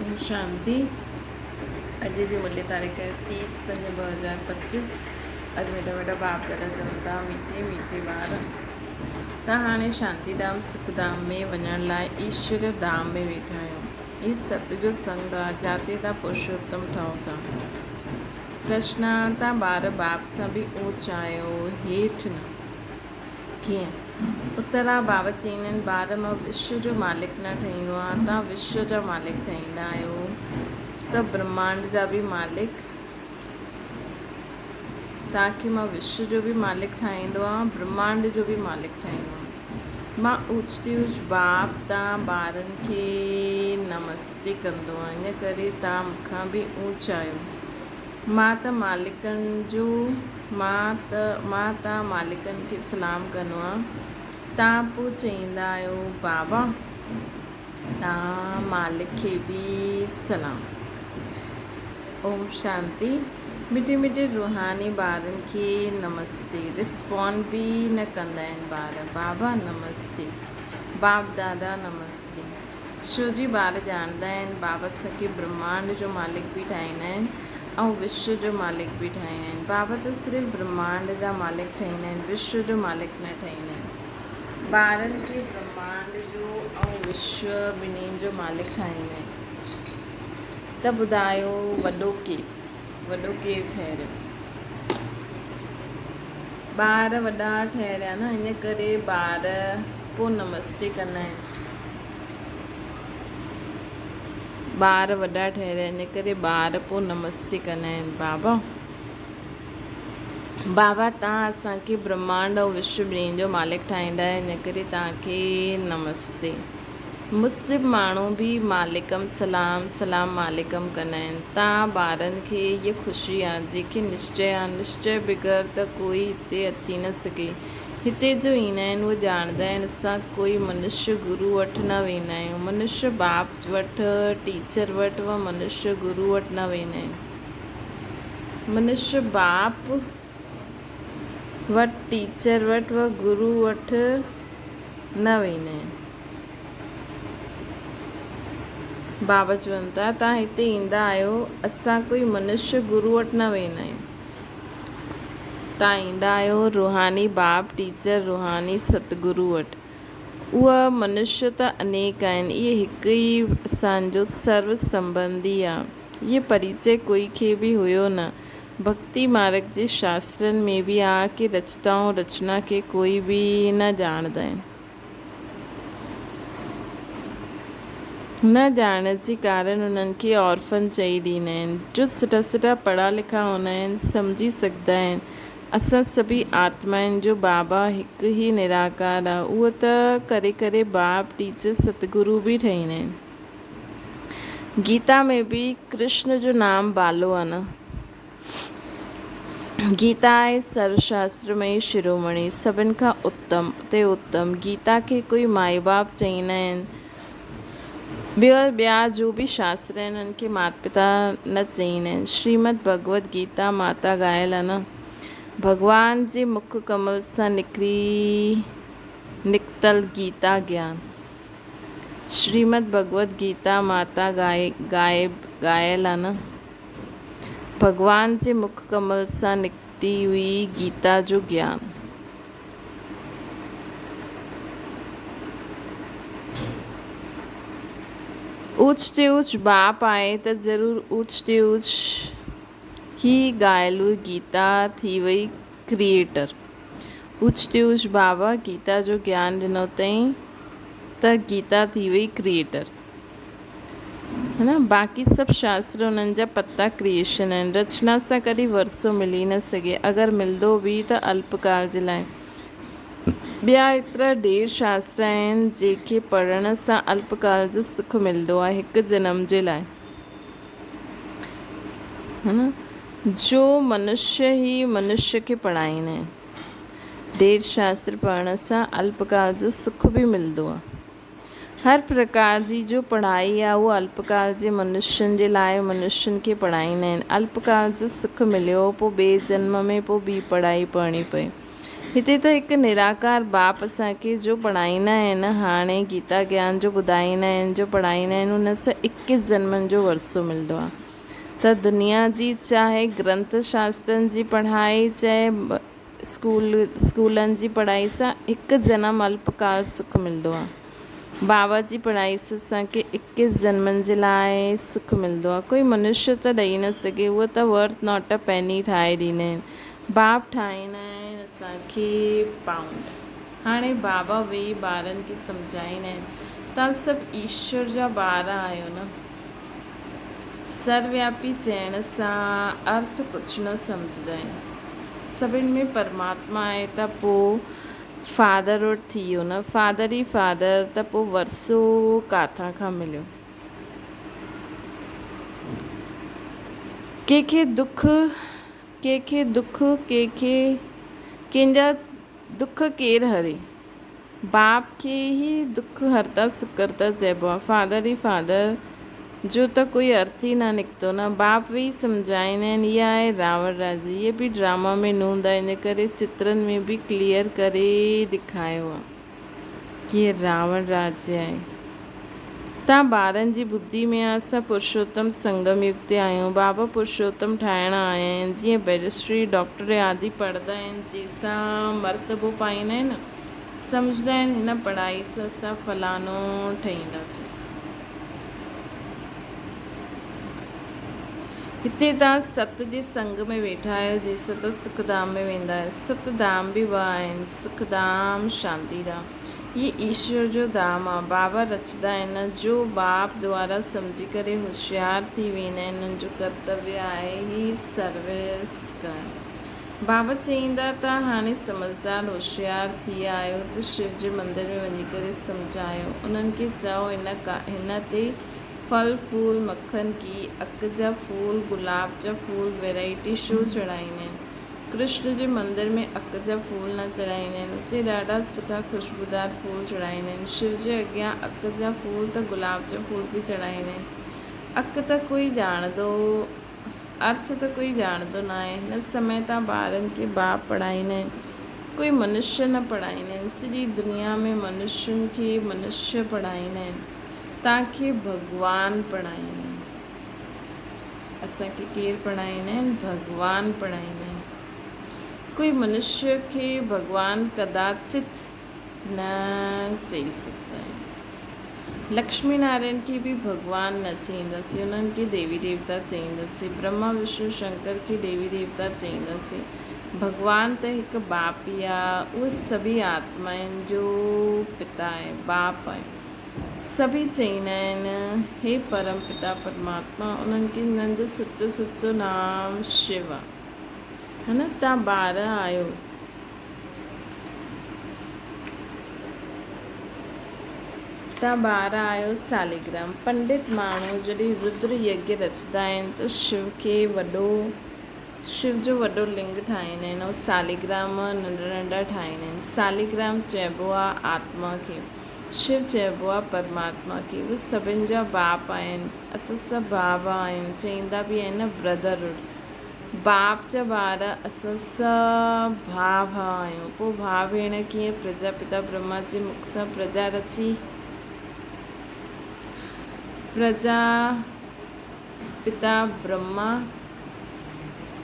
ओम शांति। अॼु जी मूल्य तारीख़ है 30/5/2025। अॼु मेरा बाप दादा चवनि था मीठे मीठे ॿार त हाणे शांतिधाम सुखधाम में वञण लाइ ईश्वर धाम में वेठा आहियूं। ही सत जो संग आहे जिते तव्हां पुरुषोत्तम ठहो था। प्रश्न आहे तव्हां ॿार बाप सां बि ऊच आहियो हेठि न, कीअं? उत्तर आहे बाबा चवंदा आहिनि ॿार मां विश्व जो मालिक न ठहींदो आहे, तव्हां विश्व जा मालिक ठहींदा आहियो त ब्रह्मांड जा बि मालिक तव्हांखे मां विश्व जो बि मालिक ठाहींदो आहे, ब्रह्मांड जो बि मालिक ठाहींदो आहे। मां ऊचती ऊच बाप तव्हां ॿारनि खे नमस्ते कंदो आहियां, इन करे तव्हां मूंखां बि ऊच आहियो। मां तव्हां मालिकनि खे सलाम कंदो आहियां। तव्हां पोइ चवंदा आहियो बाबा तव्हां मालिक खे बि सलाम। ओम शांति। मिठे मिठे रूहानी ॿारनि खे नमस्ते। रिस्पॉन्ड बि न कंदा आहिनि ॿार, बाबा नमस्ते, बाप दादा नमस्ते। छो जी ॿार ॼाणंदा आहिनि बाबा असांखे ब्रह्मांड जो मालिक बि ठाहींदा आहिनि ऐं विश्व जो मालिक बि ठाहींदा आहिनि। बाबा त सिर्फ़ु ब्रह्मांड जा मालिक ठाहींदा आहिनि, विश्व जो मालिक न ठाहींदा आहिनि। ॿारनि खे ब्रह्मांड जो ऐं विश्व ॿिन्हिनि जो मालिक ठाहींदा आहिनि। त ॿुधायो वॾो केरु ठहिरियो? ॿार वॾा ठहिरिया न, इन करे ॿार पोइ नमस्ते कंदा आहिनि। ॿार वॾा ठहिरिया इन करे ॿार पोइ नमस्ते कंदा आहिनि। बाबा तव्हां असांखे ब्रह्मांड ऐं विश्व ॿिन्हिनि जो मालिक ठाहींदा आहिनि, इन करे तव्हांखे नमस्ते। मुस्लिम माण्हू बि मालिकम सलाम सलाम मालिकम कंदा आहिनि। तव्हां ॿारनि खे इहा ख़ुशी आहे जंहिंखे निश्चय आहे, निश्चय बग़ैर त कोई हिते अची न सघे। हिते जो ईंदा आहिनि उहे ॼाणंदा आहिनि असां कोई मनुष्य गुरू वटि न वेंदा आहियूं, मनुष्य बाप वटि टीचर वटि व मनुष्य गुरू वटि न वेंदा आहिनि। मनुष्य बाप वटि टीचर वटि व गुरू वटि न वेंदा आहिनि। बाबा चवनि था तव्हां हिते ईंदा आहियो, असां कोई मनुष्य गुरू वटि न वेंदा आहियूं। तव्हां ईंदा आहियो रूहानी बाप टीचर रूहानी सतगुरू वटि। उहा मनुष्य त अनेक आहिनि, इहे हिकु ई असांजो सर्व संबंधी आहे। इहो परिचय कोई खे बि हुयो न। भक्ति मार्ग जे शास्त्रनि में बि आहे कि रचता ऐं रचना खे कोई बि न ॼाणंदा आहिनि। न ॼाणण जे कारण उन्हनि खे ऑर्फन चई ॾींदा आहिनि। जो सुठा सुठा पढ़ा लिखा हूंदा आहिनि सम्झी सघंदा आहिनि असां सभी आत्मा आहिनि जो बाबा हिकु ई निराकार आहे। उहो त करे करे बाप टीचर सतगुरू बि ठहींदा आहिनि। गीता में बि कृष्ण जो नाम बालो आहे न। गीता आहे सर्वशास्त्र में शिरोमणी, सभिनि खां उत्तम ते उत्तम। गीता खे कोई माई बाप चईंदा आहिनि। ॿिया जो बि शास्त्र आहिनि उन्हनि खे माता पिता न चईंदा आहिनि। श्रीमद भगवत गीता माता ॻायल आहे न। भगवान जे मुख कमल सां निकतल गीता ज्ञान। श्रीमद भगवत गीता माता ॻायल आहे न। भगवान जे मुख कमल सां निकिती हुई गीता जो ज्ञान। ऊच ते ऊच बाप आहे त ज़रूरु ऊच ते ऊच ही ॻायल हुई गीता थी वई क्रिएटर। ऊच ते ऊच बाबा गीता जो ज्ञान ॾिनो अथई त गीता थी वई क्रिएटर, है न। बाक़ी सभु शास्त्र उन्हनि जा पत्ता क्रिएशन आहिनि। रचना सां कॾहिं वरसो मिली न सघे, अगरि मिलंदो बि त अल्पकाल जे लाइ। ॿिया एतिरा ढेर शास्त्र आहिनि जंहिंखे पढ़ण सां अल्पकाल जो सुख मिलंदो आहे, हिकु जनम जे लाइ, है न। जो मनुष्य ई मनुष्य खे पढ़ाईंदा आहिनि। ढेर शास्त्र पढ़ण सां अल्पकाल जो सुख बि मिलंदो आहे। हर प्रकार जी जो पढ़ाई आहे उहा अल्पकाल जे मनुष्यनि जे लाइ मनुष्यनि खे पढ़ाईंदा आहिनि। अल्पकाल जो सुख मिलियो पोइ ॿिए जन्म में पोइ ॿी पढ़ाई पढ़णी पए। हिते त हिकु निराकार बाप असांखे जो पढ़ाईंदा आहिनि, हाणे गीता ज्ञान जो ॿुधाईंदा आहिनि, जो पढ़ाईंदा आहिनि, उन सां 21 जन्मनि जो वरसो मिलंदो आहे। त दुनिया जी चाहे ग्रंथ शास्त्रनि जी पढ़ाई, चाहे स्कूलनि जी पढ़ाई सां हिकु जनम अल्पकाल सुख मिलंदो आहे। बाबा जी पढ़ाई सां असांखे 21 जन्मनि जे लाइ सुख मिलंदो आहे। कोई मनुष्य त ॾेई न सघे, उहो त वर्थ नॉट अ पेनी ठाहे ॾींदा आहिनि। बाप ठाहींदा आहिनि असांखे पाउंड। हाणे बाबा वेही ॿारनि खे सम्झाईंदा आहिनि, तव्हां सभु ईश्वर जा ॿार आहियो न। सर्वव्यापी चइण सां अर्थ कुझु न सम्झंदा आहिनि। सभिनि में परमात्मा आहे त पोइ फादरहुड थी वियो न, फादर ई फादर, त पोइ वरसो किथां खां मिलियो। कंहिंखे दुख कंहिंजा दुख केरु हरे? बाप खे ई दुख हरता सुकरता चइबो आहे। फादर ई फादर जो त कोई अर्थ ई न निकितो न। बाप वेही सम्झाईंदा आहिनि, इहा आहे रावण राज्य। इहे बि ड्रामा में नूंद आहे, इन करे चित्रनि में बि क्लियर करे ॾेखारियो आहे कि इहे रावण राज्य आहे। तव्हां ॿारनि जी ॿुधी में आहे, असां पुरुषोत्तम संगम युग ते आहियूं। बाबा पुरुषोत्तम ठाहिण आया आहिनि। जीअं बैरिस्ट्री डॉक्टर आदि पढ़ंदा आहिनि, जंहिंसां मर्तबो पाईंदा आहिनि, सम्झंदा आहिनि हिन पढ़ाई सां असां फलानो ठहींदासीं। हिते तव्हां सत जे संग में वेठा आहियो, जंहिंसां त सुखधाम में वेंदा आहियो। सत धाम बि ॿ आहिनि, सुखधाम, शांतिधाम। ये ईश्वर जो धाम आहे। बाबा रचंदा आहिनि, जो बाप द्वारा सम्झी करे होशियार थी वेंदा आहिनि, उन्हनि जो कर्तव्य आहे ही सर्विस करणु। बाबा चईंदा त हाणे समझदार होशियार थी विया आहियो त शिव जे मंदर में वञी करे सम्झायो। उन्हनि खे चओ हिन ते फल फूल मक्खन की अक जा फूल, गुलाब जा फूल, वैरायटी शो चढ़ाईंदा आहिनि। कृष्ण जे मंदर में अक जा फूल न चढ़ाईंदा आहिनि, उते ॾाढा सुठा ख़ुशबूदार फूल चढ़ाईंदा आहिनि। शिव जे अॻियां अक जा फूल त गुलाब जा फूल बि चढ़ाईंदा आहिनि। अक त कोई ॼाणंदो, अर्थ त कोई ॼाणंदो न आहे। हिन समय तव्हां ॿारनि खे बाप पढ़ाईंदा आहिनि, कोई मनुष्य न पढ़ाईंदा आहिनि। सॼी दुनिया में मनुष्यनि खे मनुष्य पढ़ाईंदा आहिनि, तव्हांखे भॻवान पढ़ाईंदा आहिनि। असांखे केरु पढ़ाईंदा आहिनि? भॻवान पढ़ाईंदा आहिनि। कोई मनुष्य खे भॻवान कदाचित न चई सघंदा आहिनि। लक्ष्मी नारायण खे बि भॻवान न चईंदासीं, उन्हनि खे देवी देवता चईंदासीं। ब्रह्मा विष्णु शंकर खे देवी देवता चईंदासीं। भॻवान त हिकु बाप ई आहे। उहे सभी आत्माउनि जो पिता आहे, बाप आहे। सभी चईंदा आहिनि हे परम पिता परमात्मा। उन्हनि खे उन्हनि जो सचो नाम शिव आहे, है न। तव्हां ॿार आहियो, सालिग्राम। पंडित माण्हू जॾहिं रुद्र यज्ञ रचंदा आहिनि त शिव जो वॾो लिंग ठाहींदा आहिनि, ऐं सालिग्राम नंढा नंढा ठाहींदा आहिनि। सालिग्राम चइबो आहे आत्मा खे, शिव चइबो आहे परमात्मा खे। उहे सभिनि जा बाप आहिनि। असां सभु भाउ आहियूं, चईंदा बि आहिनि न ब्रदरहुड। बाप जा ॿार असां सभु भाउ आहियूं। पोइ भाउ भेण कीअं? प्रजापिता ब्रह्मा जे मुख सां प्रजा रची, प्रजापिता ब्रह्मा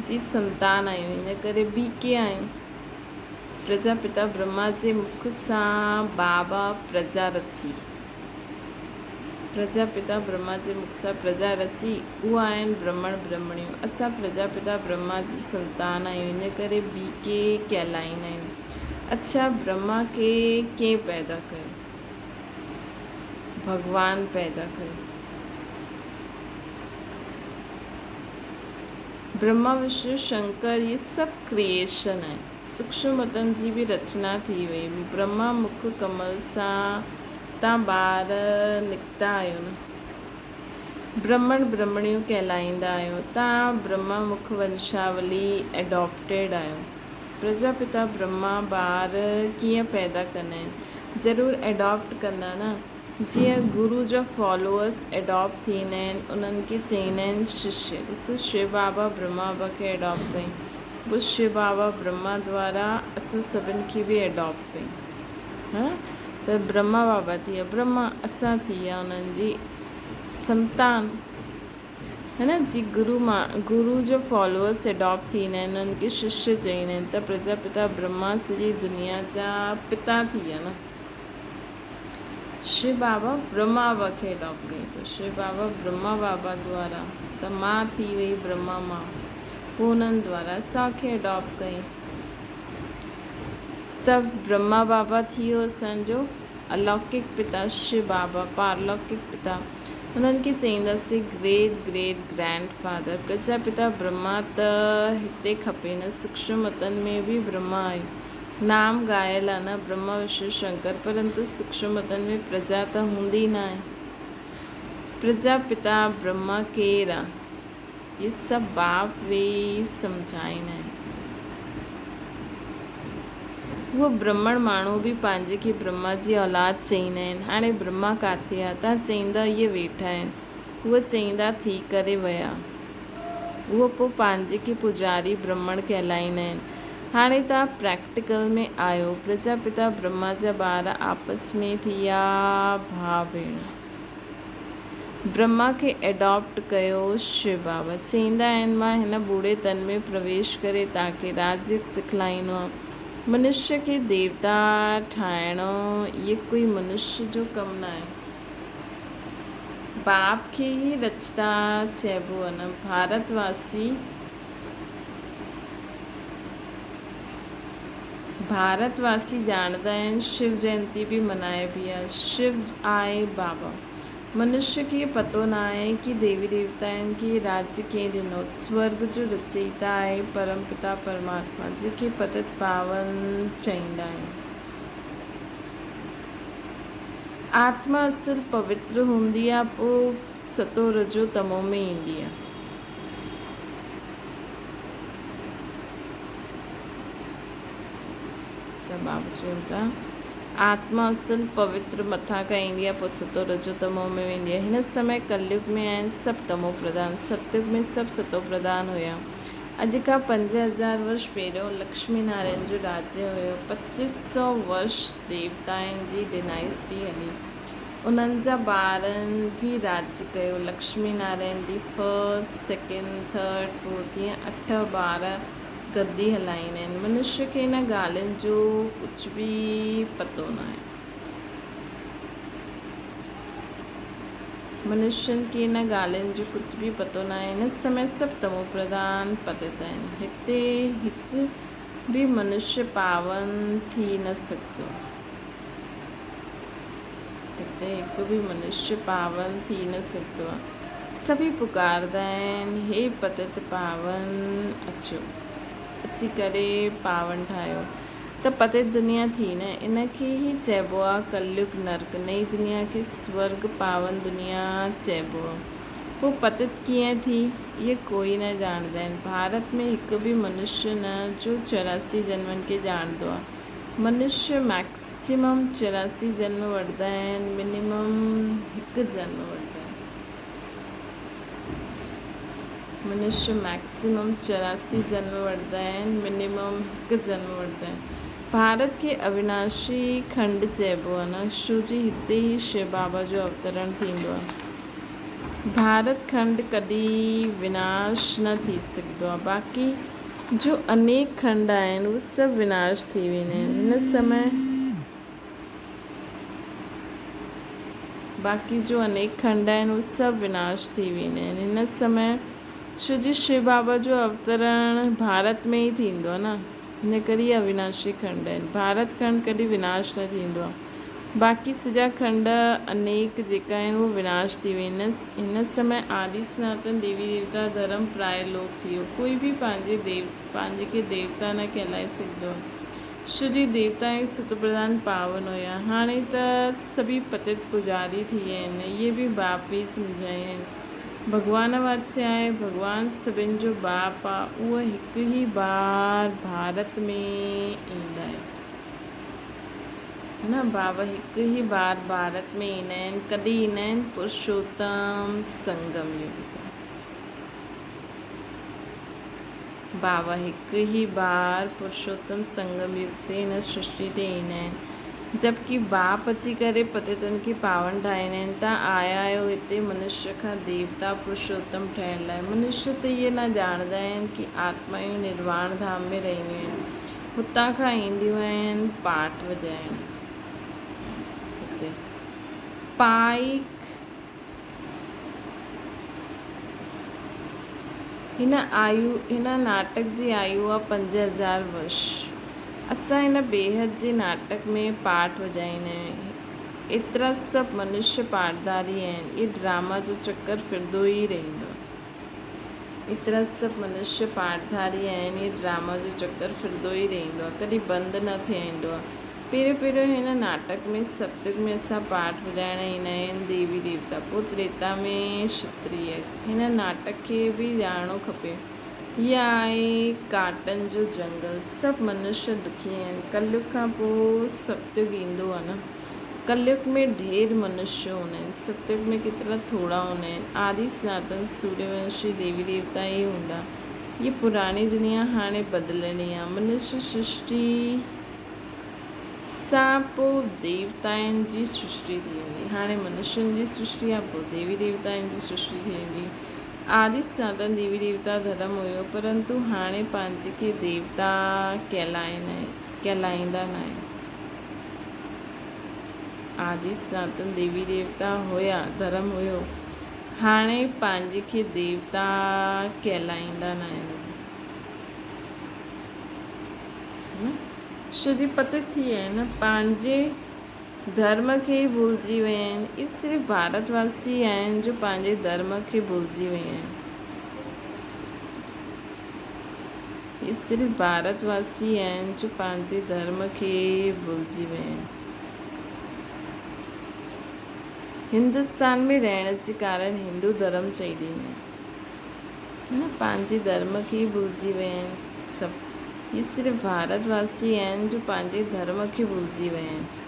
जी संतान आहियूं, इन करे बी के आहियूं। प्रजापिता ब्रह्मा जे मुख सां बाबा प्रजा रची, प्रजापिता ब्रह्मा जे मुख सां प्रजा रची, उहा आहिनि ब्रह्मण ब्रह्मणियूं। असां प्रजापिता ब्रह्मा जी संतान आहियूं, इन करे बी के कहलाईंदा आहियूं। अच्छा, ब्रह्मा खे कंहिं पैदा कयो? भॻवान पैदा कयो। ब्रह्मा विष्णु शंकर ये सभु क्रिएशन आहे। सूक्ष्मतनि जी बि रचना थी वई। ब्रह्मा मुख कमल सां तव्हां ॿार निकिता आहियो न, ब्रह्मण ब्रह्मणियूं कहलाईंदा आहियो। तव्हां ब्रह्मा मुख वंशावली एडॉप्टेड आहियो। प्रजापिता ब्रह्मा ॿार कीअं पैदा कंदा आहिनि? ज़रूरु एडॉप्ट कंदा न। जीअं गुरु जा फॉलोअर्स एडॉप्ट थींदा आहिनि, उन्हनि खे चईंदा आहिनि शिष्य। ॾिसो, शिव बाबा ब्रह्मा बाबा खे एडॉप्ट कई। वो शिव बाबा ब्रह्मा द्वारा असां सभिनि खे बि एडॉप्ट कई। हा, त ब्रह्मा बाबा थी विया, ब्रह्मा असां थी विया उन्हनि जी संतान, है न जी। गुरु जो फॉलोअर्स एडॉप्ट थींदा आहिनि, उन्हनि खे शिष्य चईंदा आहिनि। त प्रजापिता ब्रह्मा सॼी दुनिया जा पिता थी विया न। शिव बाबा ब्रह्मा बाबा खे एडॉप्ट कई, पोइ शिव बाबा ब्रह्मा बाबा द्वारा, त मां थी वई ब्रह्मा मां, पोइ उन्हनि द्वारा असांखे एडॉप्ट कई। त ब्रह्मा बाबा थी वियो असांजो अलौकिक पिता, शिव बाबा पारलौकिक पिता। उन्हनि खे चईंदासीं great great grandfather. Prajapita Brahma त हिते खपे न, सूक्ष्मतन में बि ब्रह्मा आहे, नाम ॻायल आहे न, ब्रह्मा विष्णु शंकर, परंतु सूक्ष्मतन में प्रजा त हूंदी न आहे। प्रजापिता ब्रह्मा केरु आहे, इहे सभु बाप वेही सम्झाईंदा आहिनि। उहो ब्राह्मण माण्हू बि पंहिंजे खे ब्रह्मा जी औलाद चईंदा आहिनि। हाणे ब्रह्मा किथे आहे, तव्हां चईंदा इहे वेठा आहिनि, उहे चईंदा थी करे विया, उहो पोइ पंहिंजे खे पुजारी ब्राह्मण कहलाईंदा आहिनि। हाणे तव्हां प्रैक्टिकल में आयो, प्रजापिता ब्रह्मा जा ॿार आपस में थी विया भाउ भेण। ब्रह्मा खे एडॉप्ट कयो शिव बाबा, चईंदा आहिनि मां हिन बूढ़े तन में प्रवेश करे तव्हांखे राजयोग सिखलाईंदो आहियां। मनुष्य खे देवता ठाहिणो इहे कोई मनुष्य जो कमु न आहे, बाप खे ई रचता चइबो आहे न। भारतवासी ॼाणंदा आहिनि शिव जयंती बि मल्हाइबी आहे। शिव आहे बाबा, मनुष्य खे पतो न आहे कि देवी देवताउनि खे राज्य कंहिं ॾिनो। स्वर्ग जो रचयिता आहे परमपिता परमात्मा, जंहिंखे पतित पावन चईंदा आहिनि। आत्मा असुल पवित्र हूंदी आहे, पोइ सतो रजो तमो में ईंदी आहे। त बाबा चवनि था आत्मा असुल पवित्र मथां खां ईंदी आहे, पोइ सतो रजो तमो में वेंदी आहे। हिन समय कलयुग में आहिनि सभु तमो प्रधान, सतयुग में सभु सतो प्रधान हुया। अॼु खां 5000 वर्ष पहिरियों लक्ष्मी नारायण जो राज्य हुयो। 2500 वर्ष देवताउनि जी डिनाइस्टी हली, उन्हनि जा ॿारनि बि राज्य कयो। Lakshmi Narayan ji first, second, third, fourth, ईअं 8 ॿार गद्दी हलाईंदा आहिनि। मनुष्य खे इन ॻाल्हियुनि जो कुझु बि पतो न आहे। मनुष्यनि खे इन ॻाल्हियुनि जो कुझु बि पतो न आहे। हिन समय सभु तमो प्रधान पतित आहिनि। हिते हिकु बि मनुष्य पावन थी न सघंदो, हिते हिकु बि मनुष्य पावन थी न सघंदो आहे। सभी पुकारदा आहिनि हे पतित पावन अचो, अची करे पावन ठाहियो। त पतित दुनिया थी न, इन खे ई चइबो आहे कलयुग नर्क। नई दुनिया खे स्वर्ग पावन दुनिया चइबो आहे। पोइ पतित कीअं थी इहे कोई न ॼाणंदा आहिनि। भारत में हिकु बि मनुष्य न जो 84 जन्मनि खे ॼाणंदो आहे। मनुष्य मैक्सिमम 84 जन्म वठंदा आहिनि, मिनिमम हिकु जन्म वठंदा आहिनि। मनुष्य मैक्सिमम 84 जन्म वठंदा आहिनि, मिनिमम हिकु जन्म वठंदा आहिनि। भारत खे अविनाशी खंड चइबो आहे न, छो जी हिते ई शिव बाबा जो अवतरण थींदो आहे। भारत खंड कॾहिं विनाश न थी सघंदो आहे। बाक़ी जो अनेक खंड आहिनि उहे सभु विनाश थी वेंदा आहिनि। हिन समय बाक़ी जो अनेक खंड आहिनि उहे सभु विनाश थी वेंदा आहिनि। हिन समय छो जी शिव बाबा जो अवतरण भारत में ई थींदो आहे न, हिन करे अविनाशी खंड आहिनि। भारत खंड कॾहिं विनाश न थींदो आहे। बाक़ी सॼा खंड अनेक जेका आहिनि उहे विनाश थी वेंदा आहिनि। हिन समय आदि सनातन देवी देवता धर्म प्राय लोप थी वियो। कोई बि पंहिंजे खे देवता न कहलाए सघंदो आहे, छो जी देवता ऐं सत प्रधान पावन हुया। हाणे त सभी पतित पुजारी थी विया आहिनि। इहे बि बाप बि सम्झाया आहिनि। भॻवान वाचे आहे, भॻवानु सभिनि जो बाप आहे। उहो हिकु ई बार भारत में ईंदा आहिनि, है न। बाबा हिकु ई बार भारत में ईंदा आहिनि। कॾहिं ईंदा आहिनि? पुरुषोत्तम संगम युग ते। बाबा हिकु ई बार पुरुषोत्तम संगम युग ते हिन सृष्टि ते ईंदा आहिनि, जबकि बाप अची करे पतितनि खे पावन ठाहींदा आहिनि। तव्हां आया आहियो हिते मनुष्य खां देवता पुरुषोत्तम ठहिण लाइ। मनुष्य त इहे न ॼाणंदा आहिनि कि आत्मायूं निर्वाण धाम में रहंदियूं आहिनि, हुतां खां ईंदियूं आहिनि पाठ वॼाइण। हिते पाई हिन नाटक जी आयु आहे 5000 वर्ष। असां हिन बेहद जे नाटक में पाठ वॼाईंदा आहियूं। एतिरा सभु मनुष्य पाठधारी आहिनि, ये ड्रामा जो चक्कर फिरंदो ई रहंदो आहे। एतिरा सभु मनुष्य पाठधारी आहिनि, ये ड्रामा जो चक्कर फिरंदो ई रहंदो आहे, कॾहिं बंदि न थियंदो आहे। पहिरियों हिन नाटक में सतयुग में असां पाठ वॼाइण ईंदा आहिनि देवी देवता, पोइ त्रेता में क्षत्रिय। हिन नाटक खे बि ॼाणणो खपे। इहा आहे काटनि जो जंगल। सभु मनुष्य दुखी आहिनि। कलयुग खां पोइ सतयुग ईंदो आहे न। कलयुग में ढेर मनुष्य हूंदा आहिनि, सतयुग में केतिरा थोड़ा हूंदा आहिनि। आदि सनातन सूर्यवंशी देवी देवता ई हूंदा। ये पुराणी दुनिया हाणे बदिलणी आहे। मनुष्य सृष्टि सां पोइ देवताउनि जी सृष्टि थी वेंदी। हाणे मनुष्यनि जी सृष्टि आहे, पोइ देवी देवताउनि जी सृष्टि थी वेंदी। आदि सनातन देवी देवता धर्म हुयो, परंतु हाणे पंहिंजे खे देवता कहलाईंदा न आहिनि। आदि सनातन देवी देवता हुया, धर्म हुयो, हाणे पंहिंजे खे देवता कहलाईंदा न आहिनि। श्री पते थी विया आहिनि, पंहिंजे धर्म खे ई भुलिजी विया आहिनि। इहे सिर्फ़ु भारतवासी आहिनि जो पंहिंजे धर्म खे भुलिजी विया आहिनि। इहे सिर्फ़ु भारतवासी आहिनि जो पंहिंजे धर्म खे भुलिजी विया आहिनि। हिंदुस्तान में रहण जे कारण हिंदू धर्म चई ॾींदा आहिनि, पंहिंजे धर्म खे भुलिजी विया आहिनि सभु। ये सिर्फ़ु भारतवासी आहिनि जो पंहिंजे धर्म खे भुलिजी विया आहिनि।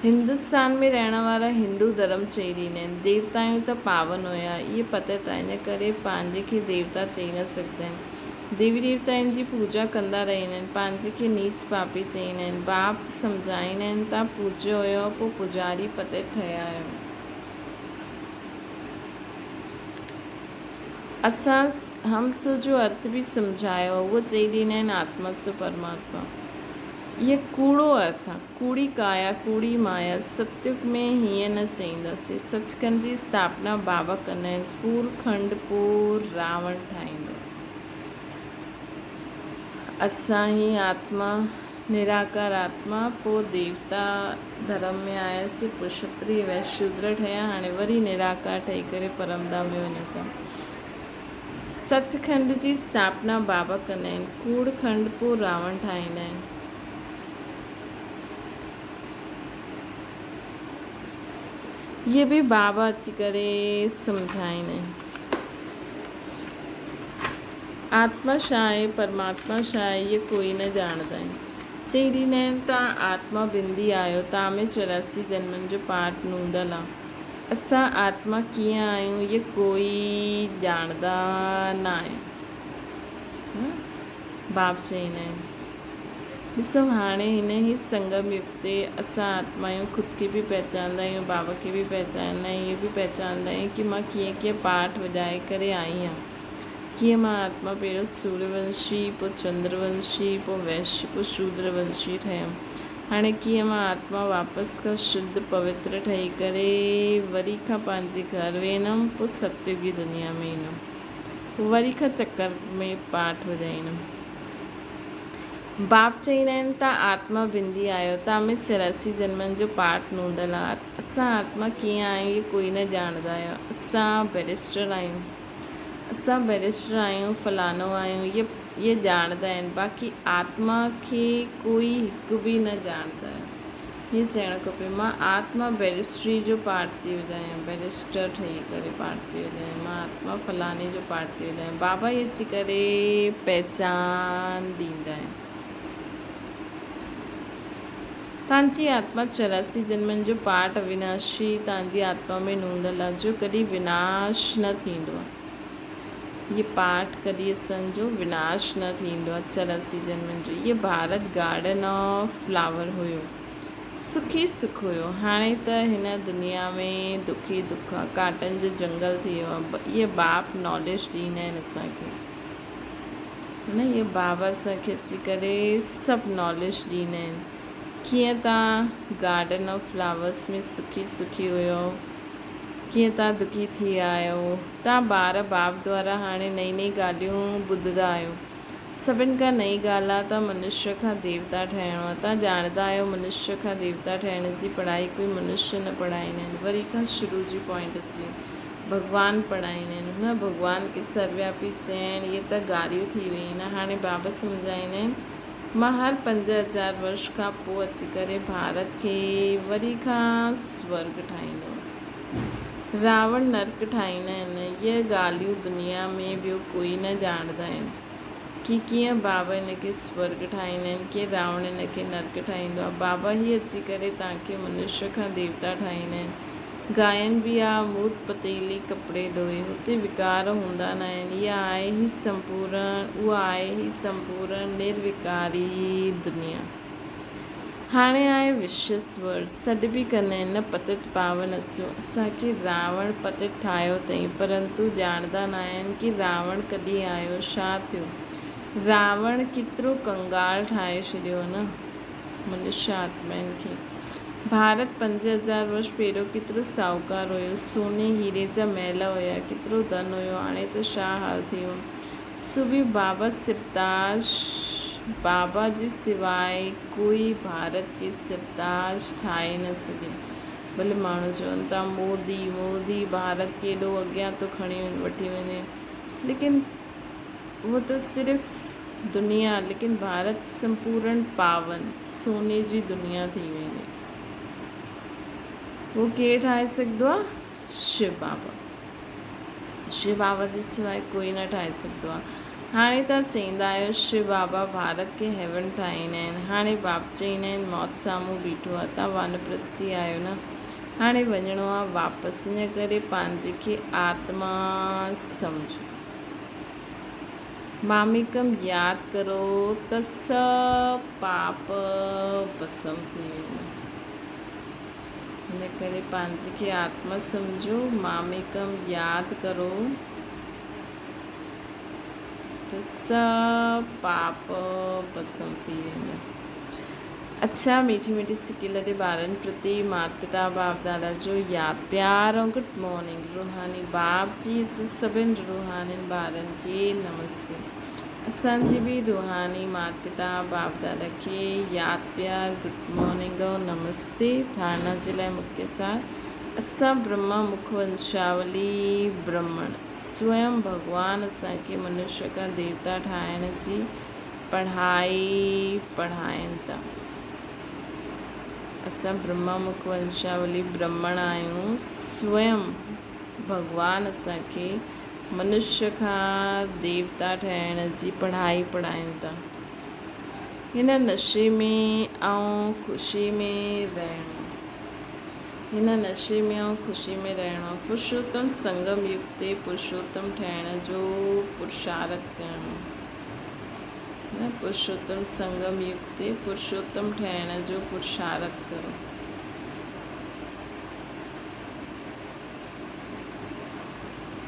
हिंदुस्तान में रहण वारा हिंदू धर्म चई ॾींदा आहिनि। देवताऊं त पावन हुया, इहे पते त इन करे पंहिंजे खे देवता चई न सघंदा आहिनि। देवी देवताउनि जी पूजा कंदा रहंदा आहिनि, पंहिंजे खे नीच पापी चईंदा आहिनि। बाप सम्झाईंदा आहिनि, तव्हां पूजियो हुयो, पोइ पुजारी पते ठहिया आहियो। असां हमसो जो अर्थ बि सम्झायो, उहो चई ॾींदा आहिनि आत्मा सो परमात्मा। इहे कूड़ो अर्थ आहे, कूड़ी काया कूड़ी माया। सतयुग में हीअं न चईंदासीं। सचखंड जी स्थापना बाबा कंदा आहिनि। कूड़ खंड पोइ रावण ठाहींदो। असां ही आत्मा निराकार आत्मा, पोइ देवता धर्म में आयासीं, पोइ क्षत्रिय वैश्य शूद्र ठहिया, हाणे वरी निराकार ठही करे परमधाम में वञूं था। सचखंड जी स्थापना बाबा कंदा आहिनि। कूड़ खंड पोइ रावण ठाहींदा आहिनि। ये भी बाबा अची करे सम्झाईंदा आहिनि। आत्मा छा आहे, परमात्मा छा आहे, इहे कोई न ॼाणंदा आहिनि। चई ॾींदा आहिनि तव्हां आत्मा बिंदी आहियो, तव्हां में 84 जन्मनि जो पाठ नूंदल आहे। असां आत्मा कीअं आहियूं, इहे कोई ॼाणंदा न आहे। बाप चईंदा आहिनि, ॾिसो हाणे हिन ई संगम युग ते असां आत्मायूं ख़ुदि खे बि पहचानंदा आहियूं, बाबा खे बि पहचानंदा आहियूं। इहे बि पहचानंदा आहियूं कि मां कीअं कीअं पाठ वॼाए करे आई आहियां। कीअं मां आत्मा पहिरियों सूर्यवंशी, पोइ चंद्रवंशी, पोइ वैश्य, पोइ शूद्रवंशी ठहियमि। हाणे कीअं मां आत्मा वापसि खां शुद्ध पवित्र ठही करे वरी खां पंहिंजे घर वेंदमि, पोइ सतयुगी दुनिया में ईंदमि, वरी खां चकर में पाठ वॼाईंदमि। बाप चईंदा आहिनि तव्हां आत्मा बिंदी आहियो, तव्हां में 84 जन्मनि जो पाठ नूंदल आहे। असां आत्मा कीअं आहियूं, इहे कोई न ॼाणंदा आहियो। असां बैरिस्टर आहियूं, फलानो आहियूं, इहे ॼाणंदा आहिनि। बाक़ी आत्मा खे कोई हिकु बि न ॼाणंदा आहिनि। हीअं चवणु खपे, मां आत्मा बैरिस्ट्री जो पाठ थी वॼायां, बैरिस्टर ठही करे पाठ थी वॼायां, मां आत्मा फलाने जो पाठ थी वॼायां। बाबा इहे अची करे पहचान ॾींदा आहिनि। तव्हांजी आत्मा 84 जन्मनि जो पाठ अविनाशी तव्हांजी आत्मा में नूंदल आहे जो कॾहिं विनाश न थींदो आहे। ये पाठ कॾहिं असांजो विनाश न थींदो आहे 84 जन्मनि जो। ये भारत गार्डन ऑफ फ्लावर हुयो, सुखी सुख हुयो। हाणे त हिन दुनिया में दुखी दुख आहे, काटनि जो जंगल थी वियो आहे। इहे बाप नॉलेज ॾींदा आहिनि असांखे, है न। इहे बाबा असांखे अची करे सभु नॉलेज ॾींदा आहिनि। कीअं तव्हां गार्डन ऑफ फ्लावर्स में सुखी सुखी हुयो, कीअं तव्हां दुखी थी विया आहियो। तव्हां ॿार बाप द्वारा हाणे नई नई ॻाल्हियूं ॿुधंदा आहियो। सभिनि खां नई ॻाल्हि आहे त मनुष्य खां देवता ठहिणो आहे। तव्हां ॼाणंदा आहियो मनुष्य खां देवता ठहिण जी पढ़ाई कोई मनुष्य न पढ़ाईंदा आहिनि। वरी खां शुरू जी पॉइंट अची भॻवानु पढ़ाईंदा आहिनि, न भॻवान खे सर्वव्यापी चइण इहे त ॻाल्हियूं थी वई न। हाणे बाबा सम्झाईंदा आहिनि मां हर 5000 वर्ष खां पोइ अची करे भारत खे वरी खां स्वर्ग ठाहींदो, रावण नर्क ठाहींदा आहिनि। इहे ॻाल्हियूं दुनिया में ॿियो कोई न ॼाणंदा आहिनि कि कीअं बाबा हिनखे स्वर्ग ठाहींदा आहिनि, कीअं रावण हिनखे नर्क ठाहींदो आहे। बाबा ई अची करे तव्हांखे मनुष्य खां देवता ठाहींदा आहिनि। गायन बि आहे मूत पतीली कपिड़े धोए, हुते विकार हूंदा न आहिनि। इहा आहे ई संपूर्ण, उहा आहे ई संपूर्ण निर्विकारी दुनिया। हाणे आहे विशेष वर्ड, सॾ बि कंदा आहिनि न पतित पावन अचो। असांखे रावण पतित ठाहियो अथई, परंतु ॼाणंदा न आहिनि कि रावण कॾहिं आयो, छा थियो। रावण केतिरो कंगाल ठाहे छॾियो न मनुष्य आत्माउनि खे। भारत 5000 वर्ष पहिरियों केतिरो साहूकार हुयो, सोने हीरे जा महल हुया, केतिरो धन हुयो। हाणे त छा हाल थी वियो। सो बि बाबा सिरताज, बाबा जे सवाइ कोई भारत खे सिरताज ठाहे न सघे। भले माण्हू चवनि था मोदी मोदी भारत खे एॾो अॻियां थो खणी वठी वञे, लेकिन वो त सिर्फ़ु दुनिया, लेकिन भारत संपूर्ण पावन सोने जी दुनिया थी वेंदी। वो केरु ठाहे सघंदो आहे? शिव बाबा। शिव बाबा जे सवाइ कोई न ठाहे सघंदो आहे। हाणे तव्हां चईंदा आहियो शिव बाबा भारत खे हेवन ठाहींदा आहिनि। हाणे बाप चईंदा आहिनि मौत साम्हूं बीठो आहे, तव्हां वानप्रस्थी आहियो न, हाणे वञिणो आहे वापसि। इन करे पंहिंजे खे आत्मा सम्झो, मामिकम यादि करो त सभु पाप भस्म थी वेंदा। इन करे पंहिंजे खे आत्मा सम्झो, मामिकम यादि करो त सभु पाप भस्म थी वेंदा। अच्छा, मीठी मीठी सिकी लॾे ॿारनि प्रति माता पिता बाप दादा जो यादि प्यार ऐं गुड मॉर्निंग। रूहानी बाप जी सभिनि रूहानी ॿारनि खे नमस्ते। असांजी बि रूहानी माता पिता बाप दादा खे यादि प्यार गुड मॉर्निंग ऐं नमस्ते। धारणा जे लाइ मुख्य सार, असां ब्रह्मा मुख वंशावली ब्राह्मण स्वयं भॻवानु असांखे मनुष्य खां देवता ठाहिण जी पढ़ाई पढ़ाइनि था। असां ब्रह्मा मुख वंशावली ब्राह्मण आहियूं। स्वयं भॻवानु असांखे मनुष्य खां देवता ठहिण जी पढ़ाई पढ़ाइनि था। हिन नशे में ऐं ख़ुशी में रहणो, हिन नशे में ऐं ख़ुशी में रहणो। पुरुषोत्तम संगम युग ते पुरुषोत्तम ठहिण जो पुरुषार्थ करणो, न पुरुषोत्तम संगम युग ते पुरुषोत्तम ठहिण जो पुरुषार्थ करो।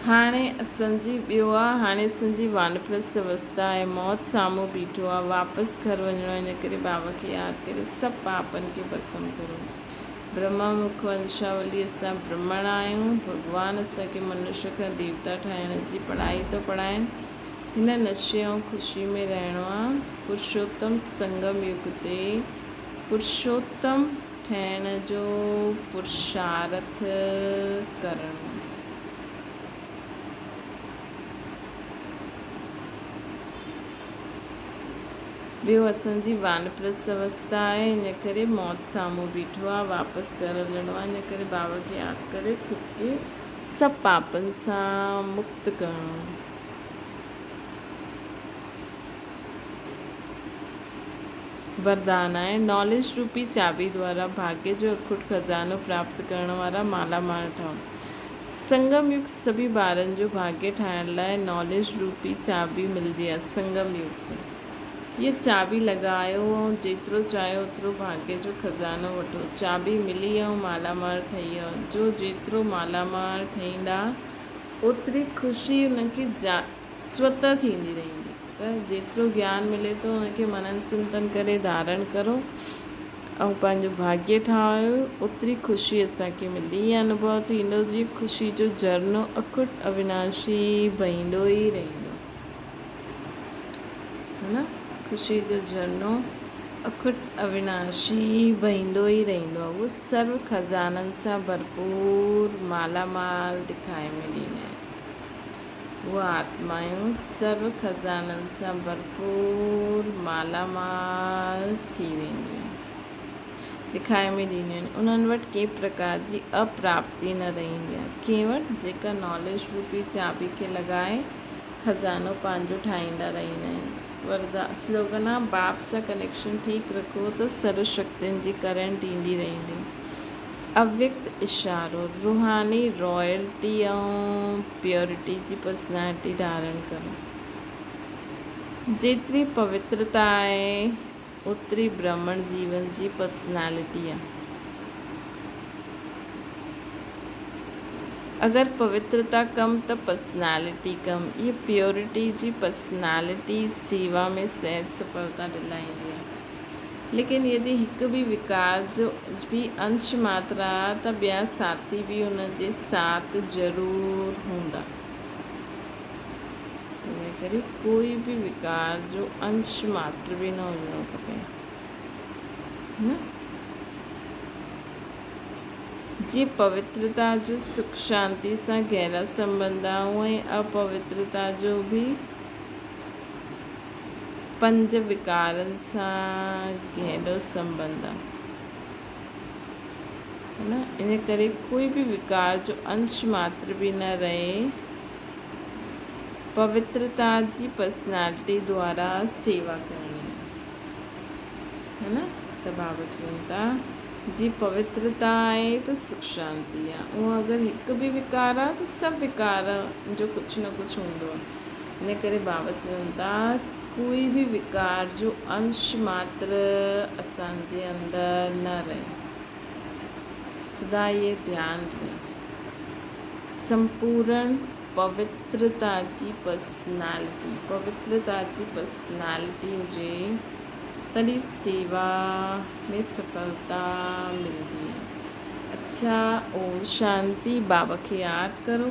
हाणे असांजी ॿियो आहे, हाणे असांजी वानप्रस्थ अवस्था आहे, मौत साम्हूं बीठो आहे, वापसि घर वञिणो आहे। इन करे बाबा खे यादि करे सभु पापनि खे भस्म करो। ब्रह्मा मुख वंशावली असां ब्राह्मण आहियूं। भॻवानु असांखे मनुष्य खां देवता ठाहिण जी पढ़ाई थो पढ़ाइनि। हिन नशे ऐं ख़ुशी में रहणो आहे। पुरुषोत्तम संगम युग ते पुरुषोत्तम ठहिण जो पुरुषार्थ करणो। ॿियो असांजी वानप्रस्थ अवस्था आहे, इन करे मौत साम्हूं बीठो आहे, वापसि घर हलणो आहे। इन करे बाबा खे यादि करे ख़ुदि खे सभु पापनि सां मुक्त करणो। वरदान आहे नॉलेज रूपी चाबी द्वारा भाग्य जो अखुट खज़ानो प्राप्त करण वारा मालामाल ठहो। संगम युग सभी ॿारनि जो भाग्य ठाहिण लाइ नॉलेज रूपी चाबी मिलंदी आहे। संगम युग में ये चाबी लॻायो ऐं जेतिरो चाहियो ओतिरो भाग्य जो खज़ानो वठो। चाबी मिली ऐं मालामाल ठही वियो। जो जेतिरो मालामाल ठहींदा ओतिरी ख़ुशी हुनखे स्वतः थींदी रहंदी। त जेतिरो ज्ञान मिले थो हुनखे मनन चिंतन करे धारण करो ऐं पंहिंजो भाग्य ठाहियो, ओतिरी ख़ुशी असांखे मिलंदी। ईअं अनुभव थींदो जीअं ख़ुशी जो झरनो अखुट अविनाशी बहींदो ई रहंदो है न। ख़ुशी जो झरनो अखुट अविनाशी बहींदो ई रहंदो आहे। उहो सर्व खज़ाननि सां भरपूर मालामाल ॾेखारे में ॾींदा आहिनि। उहा आत्मायूं सर्व खज़ाननि सां भरपूर मालामाल थी वेंदियूं आहिनि, ॾेखारे में ॾींदियूं आहिनि। उन्हनि वटि कंहिं प्रकार जी अप्राप्ति न रहंदी आहे। कंहिं वटि जेका नॉलेज रूपी चाबी खे लॻाए खज़ानो पंहिंजो ठाहींदा रहंदा आहिनि। वरदान स्लोगन आहे बाप सां कनेक्शन ठीकु रखो त सर्व शक्तियुनि जी करंट ईंदी रहंदी। अव्यक्त इशारो रूहानी रॉयल्टी ऐं प्योरिटी जी पर्सनैलिटी धारण करो। जेतिरी पवित्रता आहे ओतिरी ब्राह्मण जीवन जी पर्सनैलिटी आहे। अगरि पवित्रता कम त पर्सनैलिटी कम। ये प्योरिटी जी पर्सनैलिटी सेवा में सहज सफलता दिलाईंदी आहे। लेकिन यदि हिकु बि विकार जो भी अंश मात्र आहे त ॿिया साथी बि हुन जे साथ ज़रूरु हूंदा। इन करे कोई बि विकार जो अंश मात्र बि न हुजणो खपे न। जीअं पवित्रता जो सुख शांति सां गहरा संबंध आहे उअं ई अपवित्रता जो बि पंज विकारनि सां गहरो संबंध आहे है न। इन करे कोई बि विकार जो अंश मात्र बि न रहे। पवित्रता जी पर्सनैलिटी द्वारा सेवा करणी है न। त बाबा चवनि था जी पवित्रता आहे त सुख शांति आहे। उहो अगरि हिकु बि विकार आहे त सभु विकार जो कुझु न कुझु हूंदो आहे। इन करे बाबा चवनि था कोई भी विकार जो अंश मात्र असांजे अंदर न रहे। सदा ये ध्यान रहे। संपूर्ण पवित्रता जी पर्सनैलिटी हुजे तॾहिं सेवा में सफलता मिलती है। अच्छा, ओम शांति। बाबा खे यादि करो।